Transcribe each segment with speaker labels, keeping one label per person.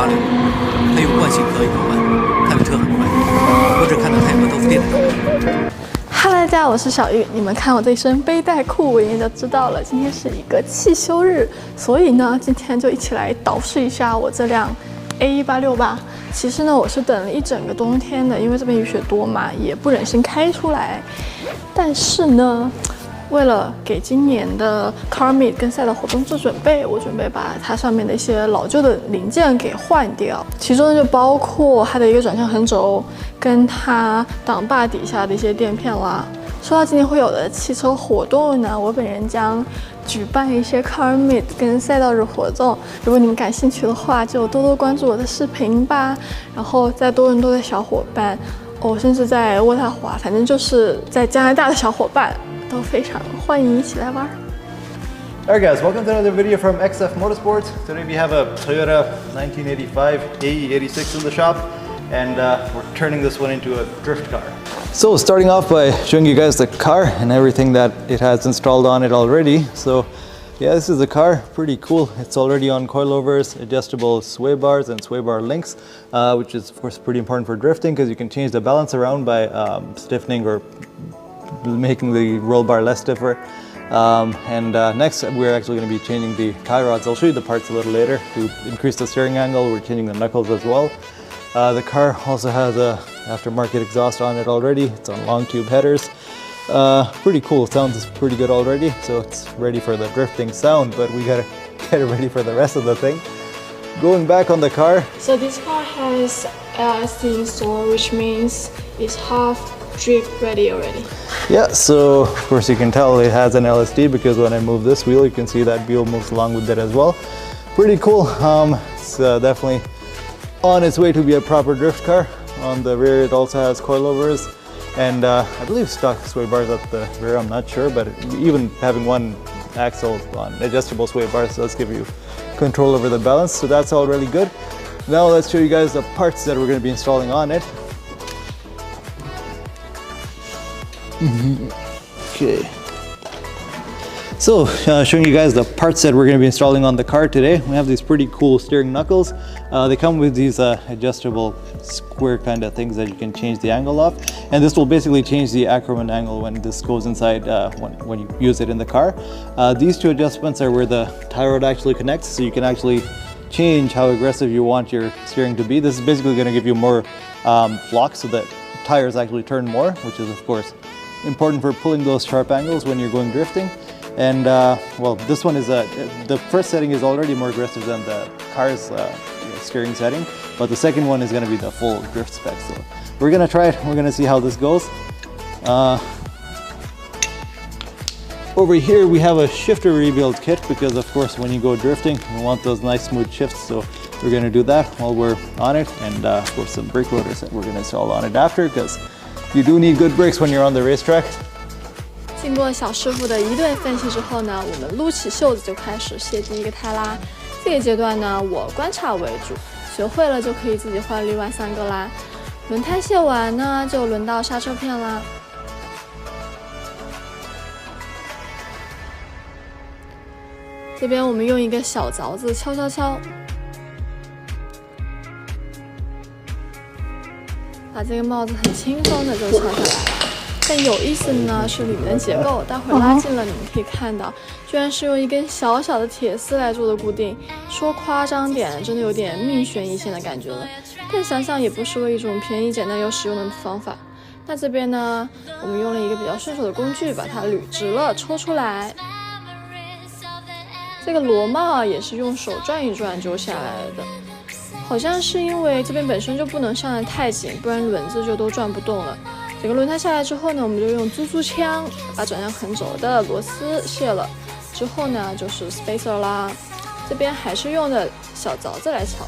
Speaker 1: 来，它用惯性可以转弯，开的车很快。我只看到它有个豆腐店的照片。
Speaker 2: 哈喽，大家好，我是小玉。你们看我这一身背带裤，我应该就知道了，今天是一个汽修日，所以呢，今天就一起来捯饬一下我这辆 A186吧。其实呢，我是等了一整个冬天的，因为这边雨雪多嘛，也不忍心开出来。但是呢，为了给今年的 Car Meet 跟赛道活动做准备，我准备把它上面的一些老旧的零件给换掉，其中就包括它的一个转向横轴，跟它挡把底下的一些垫片啦。说到今年会有的汽车活动呢，我本人将举办一些 Car Meet 跟赛道日活动，如果你们感兴趣的话，就多多关注我的视频吧。然后在多伦多的小伙伴，甚至在渥太华，反正就是在加拿大的小伙伴，都非常欢迎一起来玩。
Speaker 3: Alright guys, welcome to another video from XF Motorsports. Today we have a Toyota 1985 AE86 in the shop, and we're turning this one into a drift car. So starting off by showing you guys the car and everything that it has installed on it already. So yeah, this is the car, pretty cool. It's already on coilovers, adjustable sway bars and sway bar links, which is of course pretty important for drifting because you can change the balance around by stiffening or making the roll bar less stiffer. Next we're actually going to be changing the tie rods. I'll show you the parts a little later to increase the steering angle. We're changing the knuckles as well. The car also has a aftermarket exhaust on it already. It's on long tube headers. Pretty cool, sounds pretty good already, so it's ready for the drifting sound, but we gotta get it ready for the rest of the thing. Going back on the car.
Speaker 2: So this car has LSD installed, which means it's half drift ready already.
Speaker 3: Yeah, so of course you can tell it has an LSD because when I move this wheel, you can see that wheel moves along with it as well. Pretty cool. It's definitely on its way to be a proper drift car. On the rear it also has coilovers and I believe stock sway bars at the rear, I'm not sure, but even having one axle on adjustable sway bars does give you control over the balance, so that's all really good. Now let's show you guys the parts that we're going to be installing on it. Okay. So, showing you guys the parts that we're going to be installing on the car today. We have these pretty cool steering knuckles. They come with these adjustable square kind of things that you can change the angle of. And this will basically change the Ackerman angle when this goes inside, when you use it in the car. These two adjustments are where the tie rod actually connects, so you can actually change how aggressive you want your steering to be. This is basically going to give you more lock so that tires actually turn more, which is of course important for pulling those sharp angles when you're going drifting. And well, this one is the first setting is already more aggressive than the car's steering setting, but the second one is going to be the full drift spec. So we're going to try it. We're going to see how this goes. Over here we have a shifter rebuild kit because of course when you go drifting you want those nice smooth shifts, so we're going to do that while we're on it, and of course some brake rotors that we're going to install on it after, because you do need good brakes when you're on the racetrack.
Speaker 2: 经过小师傅的一顿分析之后呢，我们撸起袖子就开始卸第一个胎啦。这个阶段呢，我观察为主，学会了就可以自己换另外3个啦。轮胎卸完呢，就轮到刹车片啦。这边我们用一个小凿子敲敲敲，把这个帽子很轻松的就敲下来了。但有意思的呢是里面的结构，待会儿拉近了你们可以看到，居然是用一根小小的铁丝来做的固定。说夸张点，真的有点命悬一线的感觉了。但想想也不失为一种便宜、简单又实用的方法。那这边呢，我们用了一个比较顺手的工具，把它捋直了抽出来。这个螺帽也是用手转一转揪下来的，好像是因为这边本身就不能上得太紧，不然轮子就都转不动了。整个轮胎下来之后呢，我们就用猪猪枪把转向横轴的螺丝卸了，之后呢就是 spacer 啦，这边还是用的小凿子来敲。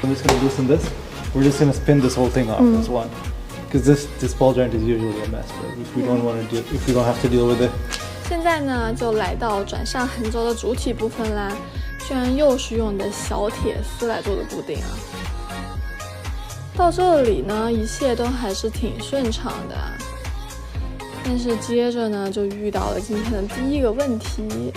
Speaker 3: I'm just going to loosen this. We're just going to spin this whole thing off as one, because this ball joint is usually a mess, but if we don't want to deal, if we don't have to deal with it.
Speaker 2: 现在呢，就来到转向横轴的主体部分啦，居然又是用的小铁丝来做的固定啊。到这里呢，一切都还是挺顺畅的啊。但是接着呢，就遇到了今天的第一个问题，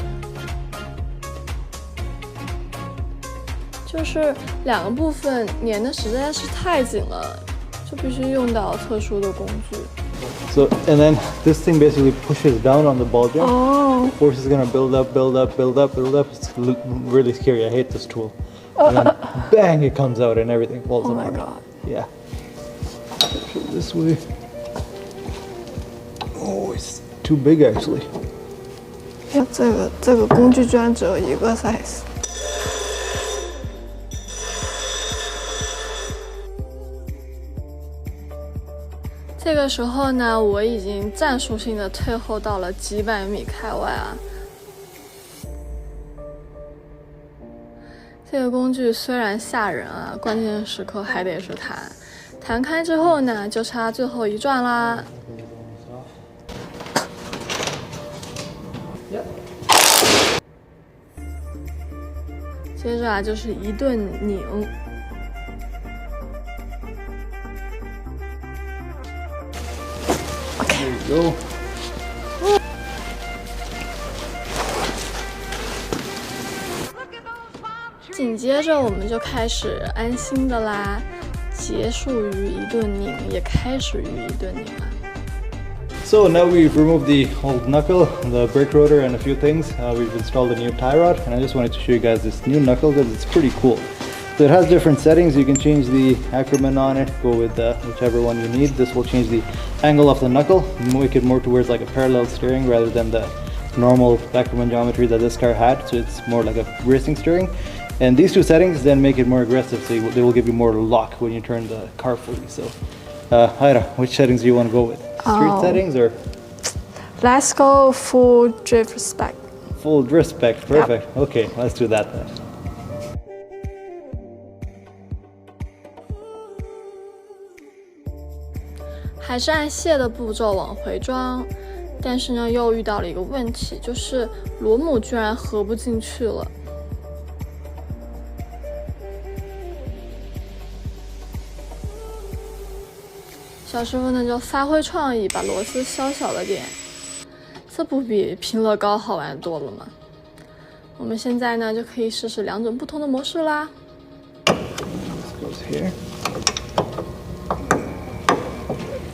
Speaker 2: 就是两个部分粘的实在是太紧了，就必须用到特殊的工具。
Speaker 3: So, and then this thing basically pushes down on the ball joint.
Speaker 2: Oh.
Speaker 3: Force is gonna build up, build up, build up, build up. It's really scary. I hate this tool. And then bang, it comes out and everything falls
Speaker 2: Oh
Speaker 3: apart.
Speaker 2: my god.
Speaker 3: Yeah. This way. Oh, it's too big actually.
Speaker 2: 呀，这个工具居然只有一个 size。这个时候呢，我已经战术性的退后到了几百米开外啊。这个工具虽然吓人啊，关键时刻还得是弹。弹开之后呢，就差最后一转啦。接着啊，就是一顿拧。
Speaker 3: There you go.
Speaker 2: 紧接着我们就开始安心的啦，结束于一顿拧，也开始于一顿拧啦。
Speaker 3: So now we've removed the old knuckle, the brake rotor, and a few things. We've installed a new tie rod, and I just wanted to show you guys this new knuckle because it's pretty cool. So it has different settings. You can change the Ackerman on it, go with whichever one you need. This will change the angle of the knuckle, make it more towards like a parallel steering rather than the normal Ackerman geometry that this car had. So it's more like a racing steering. And these two settings then make it more aggressive, so they will give you more lock when you turn the car fully. So, Ira, which settings do you want to go with? Street settings or?
Speaker 2: Let's go full drift spec.
Speaker 3: Full drift spec, perfect. Yep. Okay, let's do that then.
Speaker 2: 还是按卸的步骤往回装，但是呢，又遇到了一个问题，就是螺母居然合不进去了。小师傅呢就发挥创意，把螺丝削小了点，这不比拼乐高好玩多了吗？我们现在呢就可以试试两种不同的模式啦。
Speaker 3: Goes here.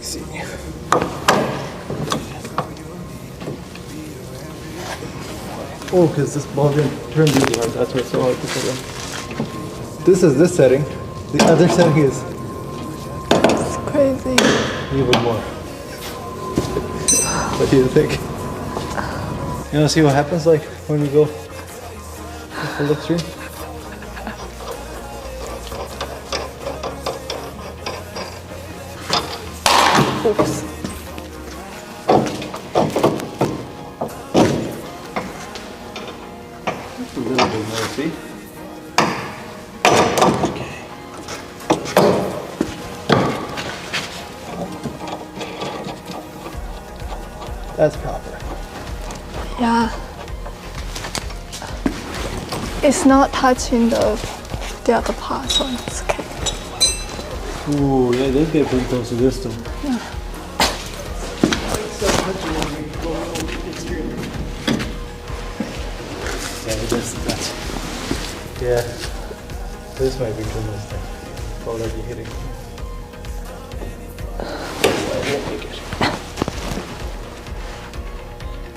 Speaker 3: See. Oh, because this ball didn't turn really hard. That's why it's so hard to put in. This is this setting. The other setting is
Speaker 2: Crazy.
Speaker 3: even more. What do you think? You want to see what happens like when we go full extreme?
Speaker 2: Oops.
Speaker 3: That's a little bit more, see? That's proper.
Speaker 2: Yeah. It's not touching the other part, so it's okay.
Speaker 3: Ooh, yeah, they get pretty close to this though.
Speaker 2: Yeah.
Speaker 3: Yeah, it is. That's, yeah, this might be too much then. Already hitting. I won't make it.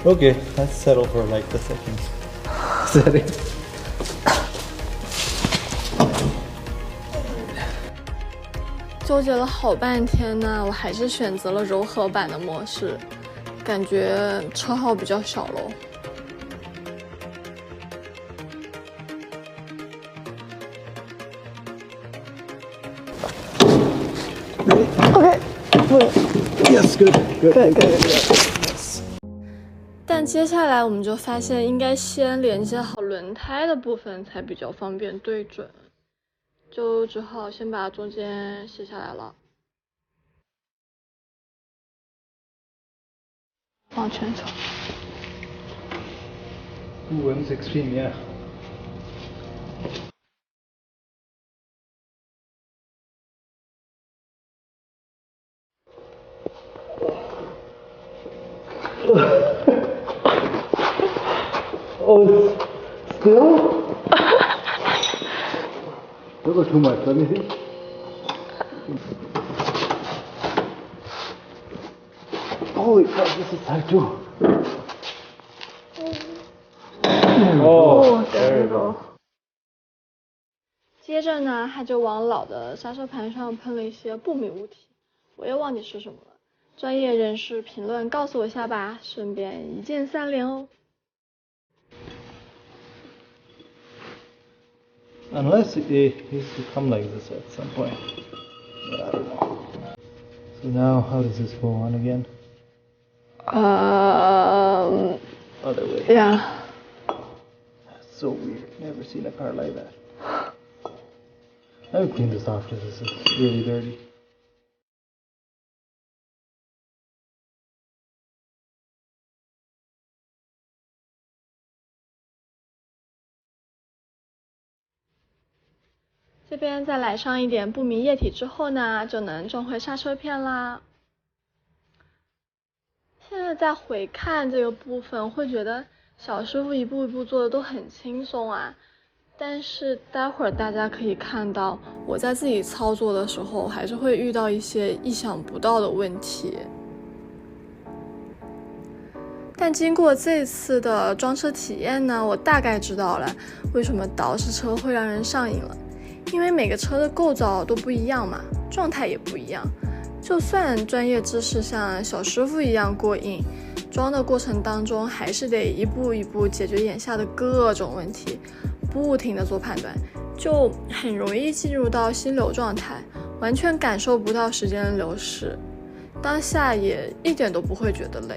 Speaker 3: Okay, let's settle for like the second setting.
Speaker 2: 纠结了好半天呢，我还是选择了柔和版的模式，感觉车号比较小喽。Okay,
Speaker 3: Yes, good, good,
Speaker 2: good, good.
Speaker 3: Yes.
Speaker 2: 但接下来我们就发现，应该先连接好轮胎的部分才比较方便对准，就只好先把中间卸下来了。往前走。
Speaker 3: Ooh, M16, yeah. Oh, still? Still too much. Let me see. Holy crap, this is tight too. Oh, there you go.
Speaker 2: 接着呢，他就往老的刹车盘上喷了一些不明物体，我也忘记是什么了。专业人士评论告诉我一下吧，顺便一键3连哦。
Speaker 3: Unless it needs to come like this at some point. But I don't know. So now, how does this go on again? Other way.
Speaker 2: Yeah.
Speaker 3: That's so weird. Never seen a car like that. I would clean this off because this is really dirty.
Speaker 2: This 这边再来上一点不明液体之后呢，就能装回刹车片啦。现在再回看这个部分，会觉得小师傅一步一步做的都很轻松啊。但是待会儿大家可以看到，我在自己操作的时候，还是会遇到一些意想不到的问题。但经过这次的装车体验呢，我大概知道了为什么捯饬车会让人上瘾了。因为每个车的构造都不一样嘛，状态也不一样。就算专业知识像小师傅一样过硬，装的过程当中还是得一步一步解决眼下的各种问题，不停的做判断，就很容易进入到心流状态，完全感受不到时间的流逝，当下也一点都不会觉得累。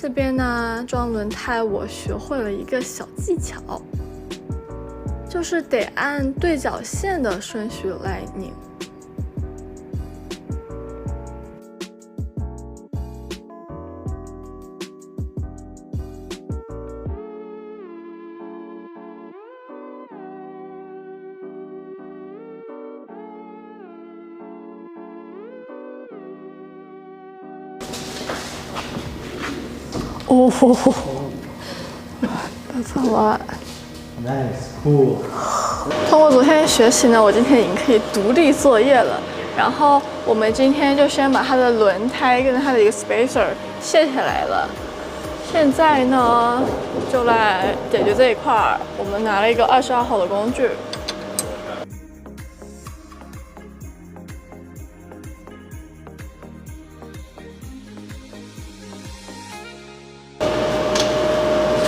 Speaker 2: 这边呢，装轮胎我学会了一个小技巧，就是得按对角线的顺序来拧。哦， That's a lot.
Speaker 3: Nice, cool.
Speaker 2: 通过昨天的学习呢，我今天已经可以独立作业了。然后我们今天就先把它的轮胎跟它的一个 spacer 卸下来了。现在呢，就来解决这一块儿。我们拿了一个22号的工具。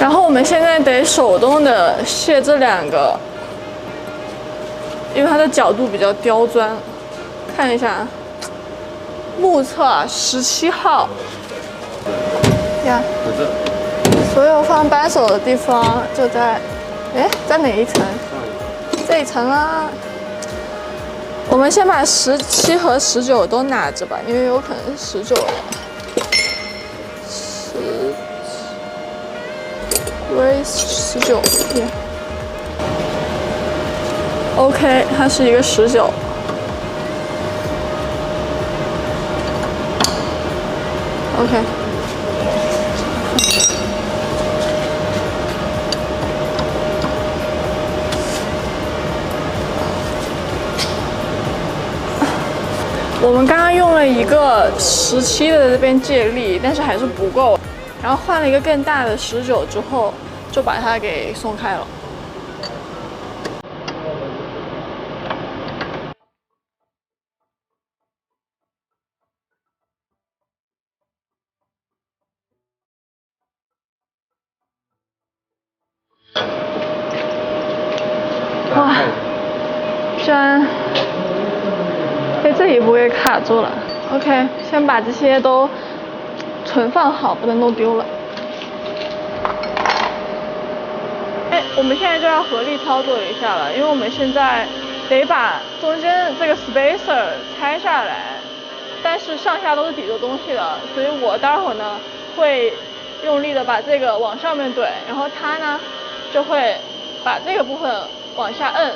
Speaker 2: 然后我们现在得手动的卸这两个，因为它的角度比较刁钻。看一下，目测17号。呀，所有放扳手的地方就在，在哪一层？这一层啦。我们先把17和19都拿着吧，因为有可能是19的。Where is 19 ？Yeah. OK， 它是一个19。OK。我们刚刚用了一个17的这边借力，但是还是不够。然后换了一个更大的19之后，就把它给松开了。哇，居然被这一步给卡住了。OK， 先把这些都存放好，不能弄丢了。我们现在就要合力操作一下了，因为我们现在得把中间这个 spacer 拆下来，但是上下都是抵着东西的，所以我待会儿呢会用力的把这个往上面怼，然后它呢就会把这个部分往下摁，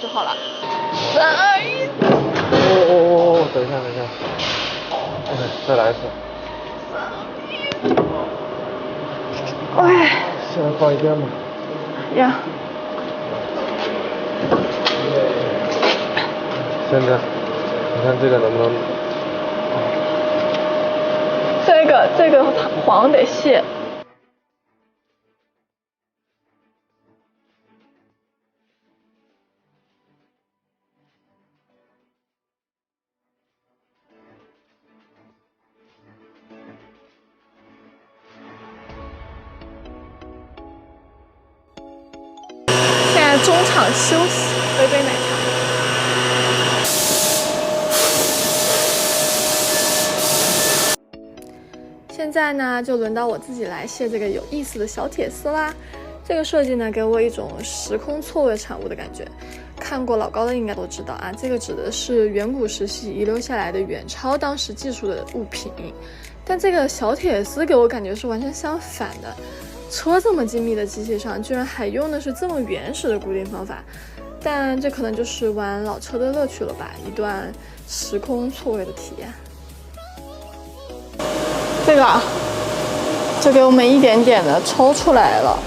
Speaker 2: 就好了。3、2、1。
Speaker 4: 再来一次。
Speaker 2: 哎，
Speaker 4: 现在放一边吧。
Speaker 2: 呀，
Speaker 4: 现在，你看这个能不能？
Speaker 2: 这个黄得卸。现在中场休息，喝杯奶茶。现在呢，就轮到我自己来卸这个有意思的小铁丝啦。这个设计呢，给我一种时空错位产物的感觉。看过老高的应该都知道啊，这个指的是远古时期遗留下来的远超当时技术的物品。但这个小铁丝给我感觉是完全相反的。车这么精密的机器上，居然还用的是这么原始的固定方法。但这可能就是玩老车的乐趣了吧，一段时空错位的体验。这个啊，就给我们一点点的抽出来了，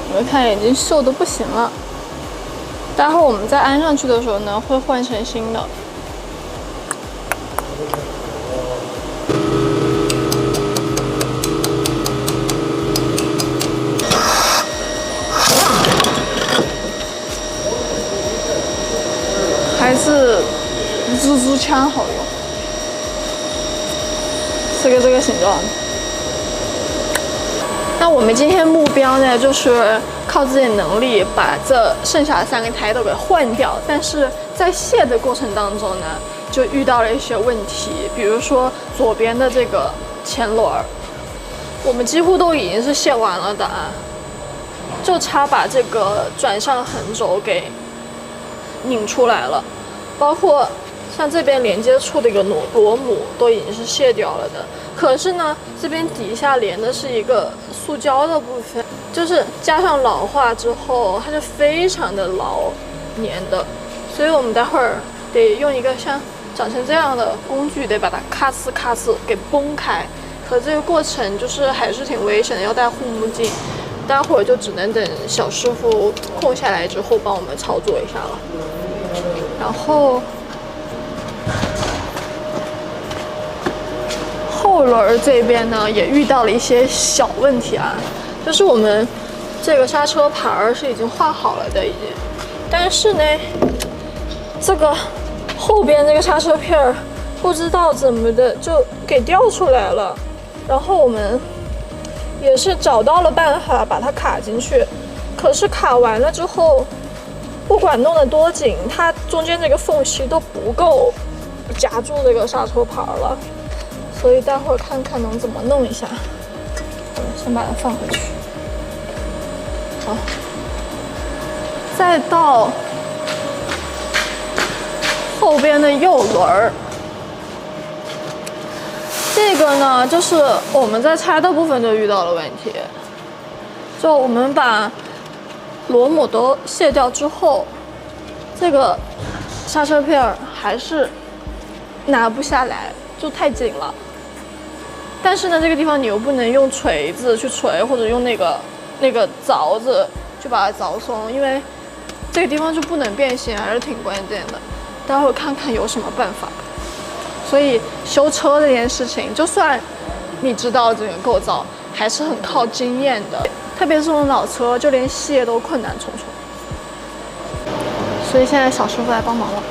Speaker 2: 你们看已经锈得不行了。待会儿我们再安上去的时候呢，会换成新的。还是蜘蛛枪好用。是个这个形状。那我们今天目标呢，就是靠自己能力把这剩下的3个胎都给换掉。但是在卸的过程当中呢，就遇到了一些问题，比如说左边的这个前轮，我们几乎都已经是卸完了的啊，就差把这个转向横轴给拧出来了，包括像这边连接处的一个螺母都已经是卸掉了的。可是呢，这边底下连的是一个塑胶的部分，就是加上老化之后，它是非常的牢粘的，所以我们待会儿得用一个像长成这样的工具，得把它咔呲咔呲给崩开。可这个过程就是还是挺危险的，要戴护目镜。待会儿就只能等小师傅空下来之后帮我们操作一下了。然后后轮这边呢也遇到了一些小问题啊，就是我们这个刹车牌是已经画好了的已经，但是呢，这个后边这个刹车片不知道怎么的就给掉出来了，然后我们也是找到了办法把它卡进去，可是卡完了之后，不管弄得多紧，它中间这个缝隙都不够夹住这个刹车牌了，所以待会儿看看能怎么弄一下。先把它放回去。好，再到后边的右轮。这个呢，就是我们在拆的部分就遇到了问题。就我们把螺母都卸掉之后，这个刹车片还是拿不下来，就太紧了。但是呢，这个地方你又不能用锤子去锤，或者用那个凿子去把它凿松，因为这个地方就不能变形，还是挺关键的。待会儿看看有什么办法。所以修车这件事情，就算你知道这个构造，还是很靠经验的。特别是这种老车，就连卸都困难重重。所以现在小师傅来帮忙了。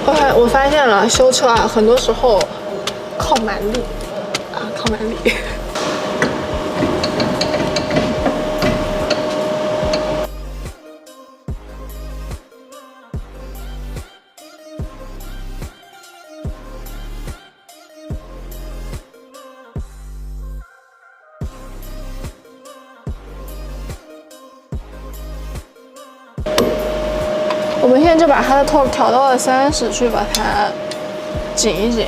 Speaker 2: OK， 我发现了，修车啊，很多时候靠蛮力啊，靠蛮力。我们现在就把它的 torque 调到了30，去把它紧一紧。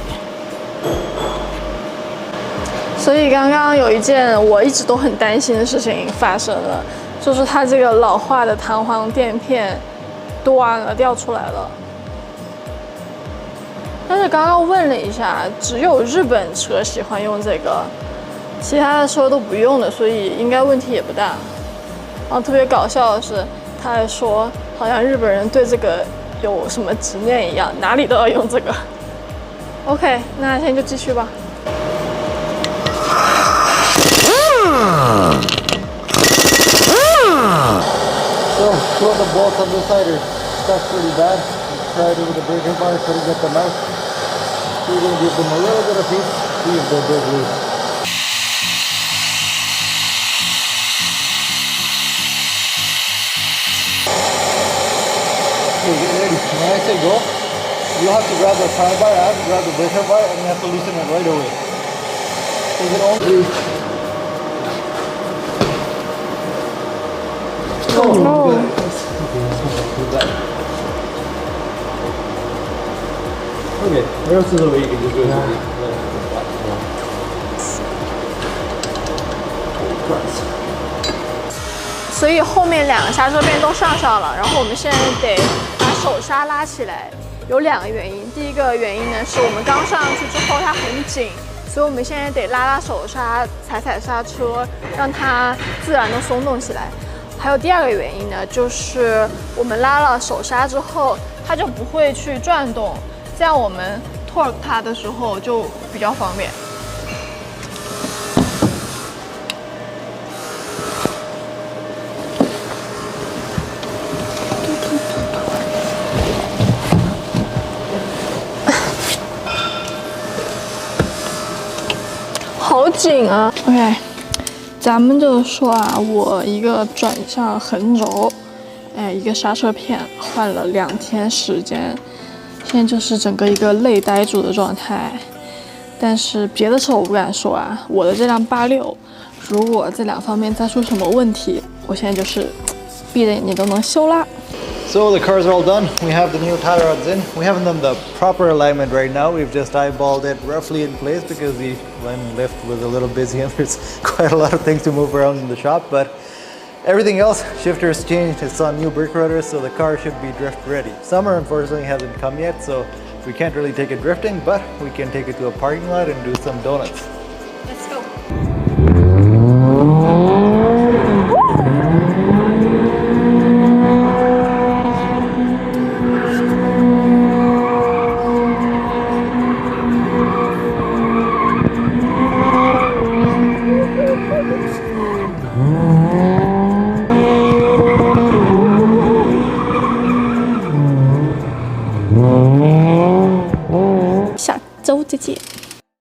Speaker 2: 所以刚刚有一件我一直都很担心的事情发生了，就是它这个老化的弹簧垫片断了，掉出来了。但是刚刚问了一下，只有日本车喜欢用这个，其他的车都不用的，所以应该问题也不大。然后特别搞笑的是，他还说好像日本人对这个有什么执念一样，哪里都要用这个。OK， 那现在就继续吧。
Speaker 3: So, two of the bolts on this side are stuck pretty bad. Tried it with the breaker bar, couldn't get them out. So we're going to give them a little bit of heat, see if they'll break loose. Okay, get ready. When I say go, you'll have to grab the pry bar, I have to grab the breaker bar, and you have to loosen it right away. So get only...
Speaker 2: Oh.
Speaker 3: Okay, the rest of the way you can just do it. Press.
Speaker 2: 所以后面两个刹车片都上了，然后我们现在得把手刹拉起来。有两个原因，第一个原因呢是我们刚上去之后它很紧，所以我们现在得拉手刹、踩刹车，让它自然的松动起来。还有第二个原因呢，就是我们拉了手刹之后，它就不会去转动，这样我们 torque 它的时候就比较方便。好紧啊 ！OK， 咱们就说啊，我一个转向横轴，一个刹车片换了2天时间，现在就是整个一个累呆住的状态。但是别的车我不敢说啊，我的这辆86，如果这两方面再出什么问题，我现在就是闭着眼睛都能修啦。
Speaker 3: So the cars are all done. We have the new tie rods in. We haven't done the proper alignment right now. We've just eyeballed it roughly in place because the line lift was a little busy and there's quite a lot of things to move around in the shop. But everything else, shifters changed. It's on new brake rotors, so the car should be drift ready. Summer unfortunately hasn't come yet, so we can't really take it drifting, but we can take it to a parking lot and do some donuts.
Speaker 2: Let's go. Ciao, 再见。